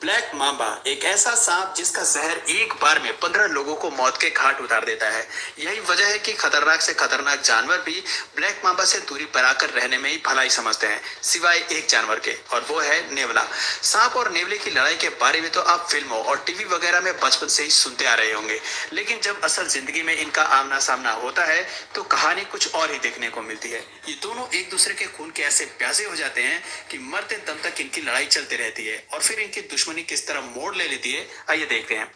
Black Mamba एक ऐसा सांप जिसका जहर एक बार में 15 लोगों को मौत के घाट उतार देता है। यही वजह है कि खतरनाक से खतरनाक जानवर भी ब्लैक मांबा से दूरी बनाकर रहने में ही भलाई समझते हैं, सिवाय एक जानवर के, और वो है नेवला। सांप और नेवले की लड़ाई के बारे में तो आप फिल्मों और टीवी वगैरह में बचपन से ही सुनते आ रहे होंगे, लेकिन जब असल जिंदगी में इनका आमना सामना होता है तो कहानी कुछ और ही देखने को मिलती है। ये दोनों एक दूसरे के खून के ऐसे प्यासे हो जाते हैं कि मरते दम तक इनकी लड़ाई चलती रहती है, और फिर इनकी दुश्मनी किस तरह मोड़ ले लेती है, आइए देखते हैं।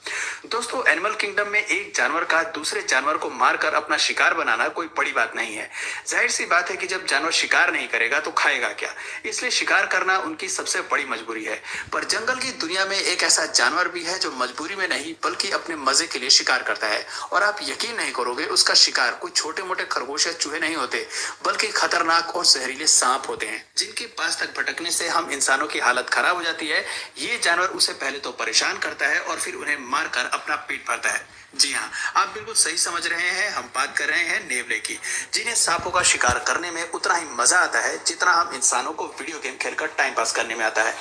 दोस्तों, एनिमल किंगडम में एक जानवर का दूसरे जानवर को मारकर अपना शिकार बनाना कोई बड़ी बात नहीं है। जाहिर सी बात है कि जब जानवर शिकार नहीं करेगा तो खाएगा क्या, इसलिए शिकार करना उनकी सबसे बड़ी मजबूरी है। पर जंगल की दुनिया में एक ऐसा जानवर भी है जो मजबूरी में नहीं बल्कि अपने मजे के लिए शिकार करता है, और आप यकीन नहीं करोगे, उसका शिकार कोई छोटे मोटे खरगोश या चूहे नहीं होते, बल्कि खतरनाक और जहरीले सांप होते हैं, जिनके पास तक भटकने से हम इंसानों की हालत खराब हो जाती है। ये जानवर उसे पहले तो परेशान करता है और फिर उन्हें मारकर अपना पेट भरता है। जी हाँ, आप बिल्कुल सही समझ रहे हैं, हम बात कर रहे हैं नेवले की, जिन्हें सांपों का शिकार करने में उतना ही मजा आता है जितना हम इंसानों को वीडियो गेम खेलकर टाइम पास करने में आता है।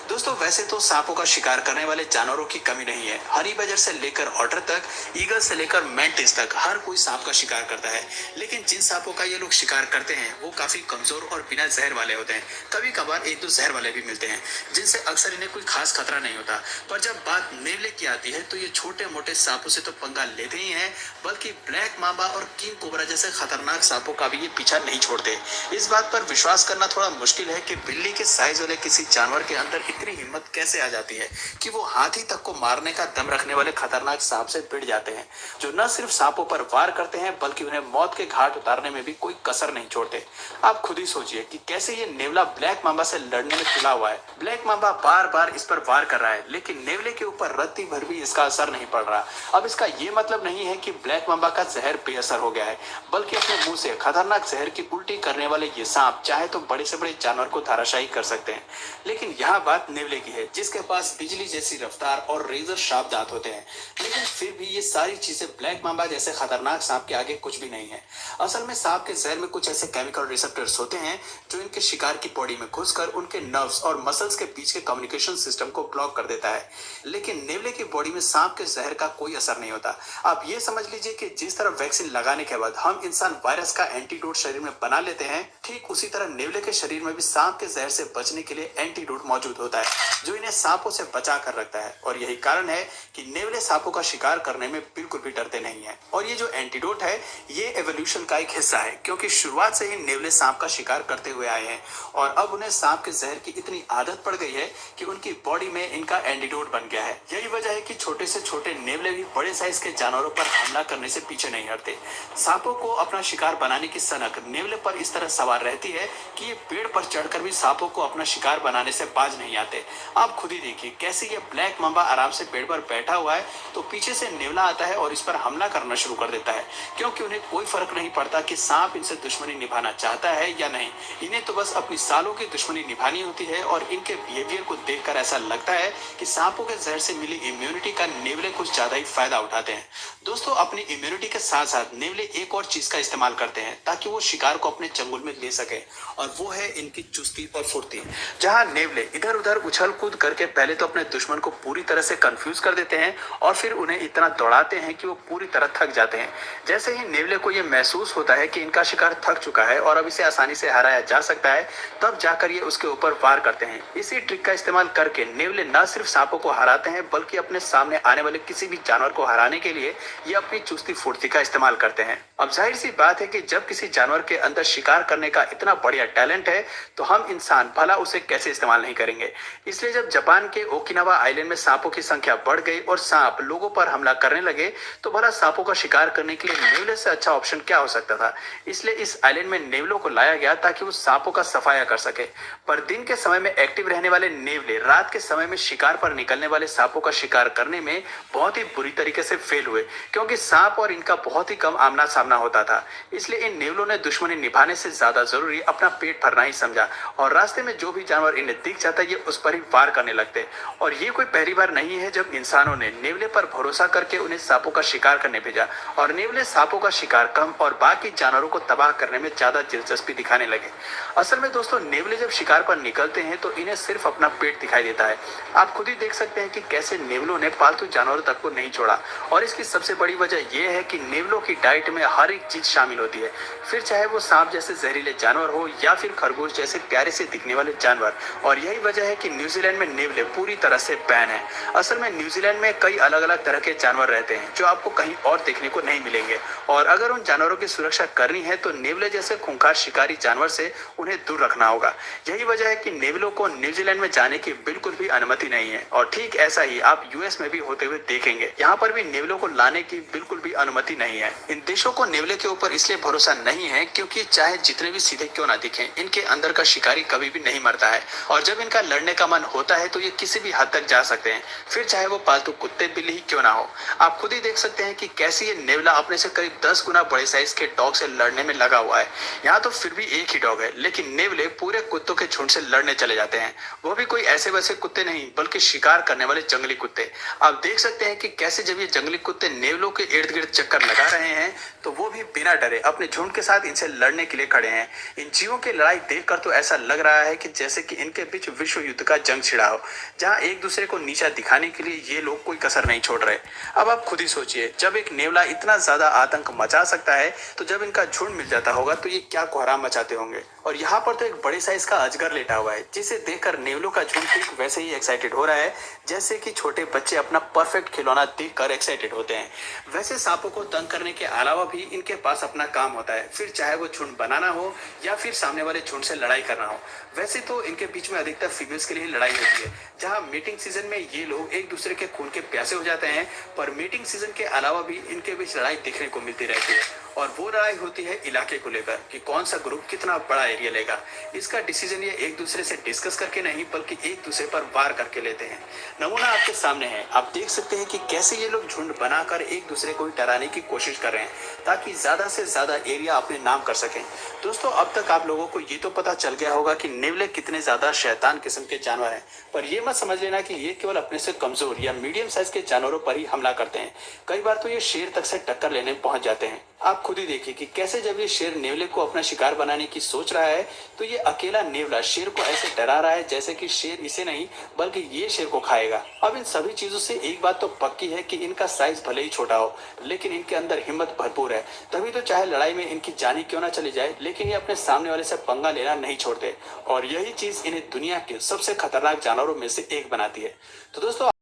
दोस्तों, वैसे तो सांपों का शिकार करने वाले जानवरों की कमी नहीं है। हनी बजर से लेकर ऑटर तक, ईगल से लेकर मैंटिस तक, हर कोई सांप का शिकार करता है। लेकिन जिन सांपों का ये लोग शिकार करते हैं वो काफी कमजोर और बिना जहर वाले होते हैं। कभी कभार एक दो जहर वाले भी मिलते हैं, जिनसे अक्सर इन्हें कोई खास खतरा नहीं होता। पर जब बात नेवले की आती है तो ये छोटे मोटे सांपों से तो पंगा लेते ही हैं, बल्कि ब्लैक मांबा और किंग कोबरा जैसे खतरनाक सांपों का भी ये पीछा नहीं छोड़ते। इस बात पर विश्वास करना थोड़ा मुश्किल है कि बिल्ली के साइज वाले किसी जानवर के अंदर इतनी हिम्मत कैसे आ जाती है कि वो हाथी तक को मारने का दम रखने वाले खतरनाक सांप से भिड़ जाते हैं, जो न सिर्फ सांपों पर वार करते हैं बल्कि उन्हें मौत के घाट उतारने में भी कोई कसर नहीं छोड़ते। आप खुद ही सोचिए कि कैसे ये नेवला ब्लैक मांबा से लड़ने में तुला हुआ है। ब्लैक मांबा बार बार इस पर वार कर रहा है, लेकिन नेवले के ऊपर रत्ती भर भी इसका असर नहीं पड़ रहा। अब इसका ये मतलब नहीं है कि ब्लैक मांबा का जहर बेअसर हो गया है, बल्कि अपने मुंह से खतरनाक जहर की उल्टी करने वाले ये सांप चाहे तो बड़े से बड़े जानवर को धराशायी कर सकते हैं। लेकिन यहाँ बात नेवले की है, जिसके पास बिजली जैसी रफ्तार और रेजर शार्प दांत होते हैं, लेकिन फिर भी ये सारी चीजें ब्लैक मांबा जैसे खतरनाक सांप के आगे कुछ भी नहीं है। असल में सांप के जहर में कुछ ऐसे केमिकल रिसेप्टर्स होते हैं जो इनके शिकार की बॉडी में घुसकर उनके नर्व्स और मसल्स के बीच के कम्युनिकेशन सिस्टम को ब्लॉक कर देता है। लेकिन नेवले की बॉडी में सांप के जहर का कोई असर नहीं होता। आप ये समझ लीजिए कि जिस तरह वैक्सीन लगाने के बाद हम इंसान वायरस का एंटीडोट शरीर में बना लेते हैं, ठीक उसी तरह नेवले के शरीर में भी सांप के जहर से बचने के लिए एंटीडोट मौजूद होता है, जो इन्हें सांपों से बचा कर रखता है। और यही कारण है कि नेवले सांपों का शिकार करने में बिल्कुल भी डरते नहीं है। और ये जो एंटीडोट है, ये एवोल्यूशन का एक हिस्सा है, क्योंकि शुरुआत से ही नेवले सांप का शिकार करते हुए आए हैं, और अब उन्हें सांप के जहर की इतनी आदत पड़ गई है कि उनकी बॉडी में इनका एंटीडोट बन गया है। यही वजह है कि छोटे से छोटे नेवले भी बड़े साइज के जानवरों पर हमला करने से पीछे नहीं हटते। सांपों को अपना शिकार बनाने की सनक नेवले पर इस तरह सवार रहती है कि ये पेड़ पर चढ़कर भी सांपों को अपना शिकार बनाने से बाज नहीं आते। आप खुद ही देखिए कैसे ये ब्लैक मांबा आराम से पेड़ पर बैठा हुआ है, तो पीछे से नेवला आता है और इस पर हमला करना शुरू कर देता है, क्योंकि उन्हें कोई फर्क नहीं पड़ता कि सांप इनसे दुश्मनी निभाना चाहता है या नहीं। इन्हें तो बस अपनी सालों की दुश्मनी निभानी होती है, और इनके बिहेवियर को देखकर ऐसा लगता है कि सांपों के जहर से मिली इम्यूनिटी का नेवले कुछ ज्यादा ही फायदा उठाते हैं। दोस्तों, अपनी इम्यूनिटी के साथ साथ नेवले एक और चीज का इस्तेमाल करते हैं ताकि वो शिकार को अपने चंगुल में ले सके, और वो है इनकी चुस्ती और फुर्ती। जहां नेवले इधर उधर उछल कूद करके पहले तो अपने दुश्मन को पूरी तरह से कंफ्यूज कर देते हैं, और फिर उन्हें इतना दौड़ाते हैं कि वो पूरी तरह थक जाते हैं। जैसे ही नेवले को ये महसूस होता है कि इनका शिकार थक चुका है और अब इसे आसानी से हराया जा सकता है, तब जाकर ये उसके ऊपर वार करते हैं। इसी ट्रिक का इस्तेमाल करके नेवले न सिर्फ सांपों को हराते हैं, बल्कि अपने सामने आने वाले किसी भी जानवर को हराने के लिए ये अपनी चुस्ती फुर्ती का इस्तेमाल करते हैं। अब जाहिर सी बात है कि जब किसी जानवर के अंदर शिकार करने का इतना बढ़िया टैलेंट है, तो हम इंसान भला उसे कैसे इस्तेमाल नहीं करेंगे। इसलिए जब जापान के ओकिनावा आइलैंड में सांपों की संख्या बढ़ गई और सांप लोगों पर हमला करने लगे, तो भला सांपों का शिकार करने के लिए नेवले से अच्छा ऑप्शन क्या हो सकता था। इसलिए इस आइलैंड में नेवलों को लाया गया ताकि वो सांपों का सफाया कर सके। पर दिन के समय में एक्टिव रहने वाले नेवले रात के समय में शिकार पर निकलने वाले सांपों का शिकार करने में बहुत ही बुरी तरीके से फेल हुए, क्योंकि सांप और इनका बहुत ही कम आमना सामना होता था। इसलिए इन नेवलों ने दुश्मनी निभाने से ज्यादा जरूरी अपना पेट भरना ही समझा, और रास्ते में जो भी जानवर इन्हें दिख जाता है ये उस पर ही वार करने लगते। और ये कोई पहली बार नहीं है जब इंसानों ने नेवले पर भरोसा करके उन्हें सांपों का शिकार करने भेजा और नेवले सांपों का शिकार कम और बाकी जानवरों को तबाह करने में ज्यादा दिलचस्पी दिखाने लगे। असल में दोस्तों, नेवले जब शिकार पर निकलते हैं तो इन्हें सिर्फ अपना पेट दिखाई देता है। आप खुद ही देख सकते हैं कि कैसे नेवलों ने पालतू जानवरों तक को नहीं छोड़ा। और इसकी सबसे बड़ी वजह यह है कि नेवलों की डाइट में हर एक चीज शामिल होती है, फिर चाहे वो सांप जैसे जहरीले जानवर हो या फिर खरगोश जैसे प्यारे से दिखने वाले जानवर। और यही वजह है कि न्यूजीलैंड में नेवले पूरी तरह से बैन है। असल में न्यूजीलैंड में कई अलग अलग तरह के जानवर रहते हैं जो आपको कहीं और देखने को नहीं मिलेंगे। और अगर उन जानवरों की सुरक्षा करनी है तो नेवले जैसे खूंखार शिकारी जानवर से उन्हें दूर रखना होगा। यही वजह है कि नेवलों को न्यूजीलैंड में जाने की बिल्कुल भी अनुमति नहीं है। और ठीक ऐसा ही आप यूएस में भी होते हुए देखेंगे। यहाँ पर भी नेवलों को लाने की बिल्कुल भी अनुमति नहीं है। इन देशों को नेवले के ऊपर इसलिए भरोसा नहीं है क्योंकि चाहे जितने भी सीधे क्यों ना दिखें, इनके अंदर का शिकारी कभी भी नहीं मरता है। और जब इनका लड़ने का मन होता है तो ये किसी भी हद तक जा सकते हैं, फिर चाहे वो पालतू कुत्ते बिल्ली ही क्यों ना हो। आप खुद ही देख सकते हैं कि कैसे ये नेवला अपने से करीब 10 गुना बड़े साइज के डॉग से लड़ने में लगा हुआ है। यहाँ तो फिर भी एक ही डॉग है, लेकिन नेवले पूरे कुत्तों के झुंड से लड़ने चले जाते हैं। वो भी कोई ऐसे वैसे कुत्ते नहीं, बल्कि शिकार करने वाले जंगली कुत्ते। आप देख सकते हैं कि कैसे जब ये जंगली कुत्ते नेवलों के इर्द गिर्द चक्कर लगा रहे हैं तो वो भी बिना डरे अपने झुंड के साथ इनसे लड़ने के लिए खड़े हैं। इन जीवों की लड़ाई देखकर तो ऐसा लग रहा है कि जैसे कि इनके बीच विश्व युद्ध का जंग छिड़ा हो, जहां एक दूसरे को नीचा दिखाने के लिए ये लोग कोई कसर नहीं छोड़ रहे। अब आप खुद ही सोचिए, जब एक नेवला इतना ज्यादा आतंक मचा सकता है तो जब इनका झुंड मिल जाता होगा तो ये क्या कोहराम मचाते होंगे। और यहाँ पर तो एक बड़े साइज का अजगर लेटा हुआ है, जिसे देखकर नेवलों का झुंड ठीक वैसे ही एक्साइटेड हो रहा है जैसे कि छोटे बच्चे अपना परफेक्ट खिलौना देखकर एक्साइटेड होते हैं। वैसे सांपों को तंग करने के अलावा भी इनके पास अपना काम होता है, फिर चाहे वो झुंड बनाना हो या फिर सामने वाले झुंड से लड़ाई करना हो। वैसे तो इनके बीच में अधिकतर फीमेल्स के लिए लड़ाई होती है, जहां मीटिंग सीजन में ये लोग एक दूसरे के खून के प्यासे हो जाते हैं। पर मीटिंग सीजन के अलावा भी इनके बीच लड़ाई देखने को मिलती रहती है। और वो लड़ाई होती है इलाके को लेकर कि कौन सा ग्रुप कितना बड़ा एरिया लेगा। इसका डिसीजन ये एक दूसरे से डिस्कस करके नहीं, बल्कि एक दूसरे पर वार करके लेते हैं। नमूना आपके सामने है, आप देख सकते हैं कि कैसे ये लोग झुंड बनाकर एक दूसरे को डराने की कोशिश कर रहे हैं ताकि ज्यादा से ज्यादा एरिया अपने नाम कर सकें। दोस्तों, अब तक आप लोगों को ये तो पता चल गया होगा कि नेवले कितने ज्यादा शैतान किस्म के जानवर हैं, पर ये मत समझ लेना कि ये केवल अपने से कमजोर या मीडियम साइज के जानवरों पर ही हमला करते हैं। कई बार तो ये शेर तक से टक्कर लेने पहुंच जाते हैं। आप खुद ही देखिए कि कैसे जब ये शेर नेवले को अपना शिकार बनाने की सोच रहा है तो ये अकेला नेवला शेर को ऐसे डरा रहा है जैसे कि शेर इसे नहीं बल्कि ये शेर को खाएगा। अब इन सभी चीजों से एक बात तो पक्की है कि इनका साइज भले ही छोटा हो, लेकिन इनके अंदर हिम्मत भरपूर है। तभी तो चाहे लड़ाई में इनकी जान ही क्यों ना चली जाए, लेकिन ये अपने सामने वाले से पंगा लेना नहीं छोड़ते। और यही चीज इन्हें दुनिया के सबसे खतरनाक जानवरों में से एक बनाती है। तो दोस्तों,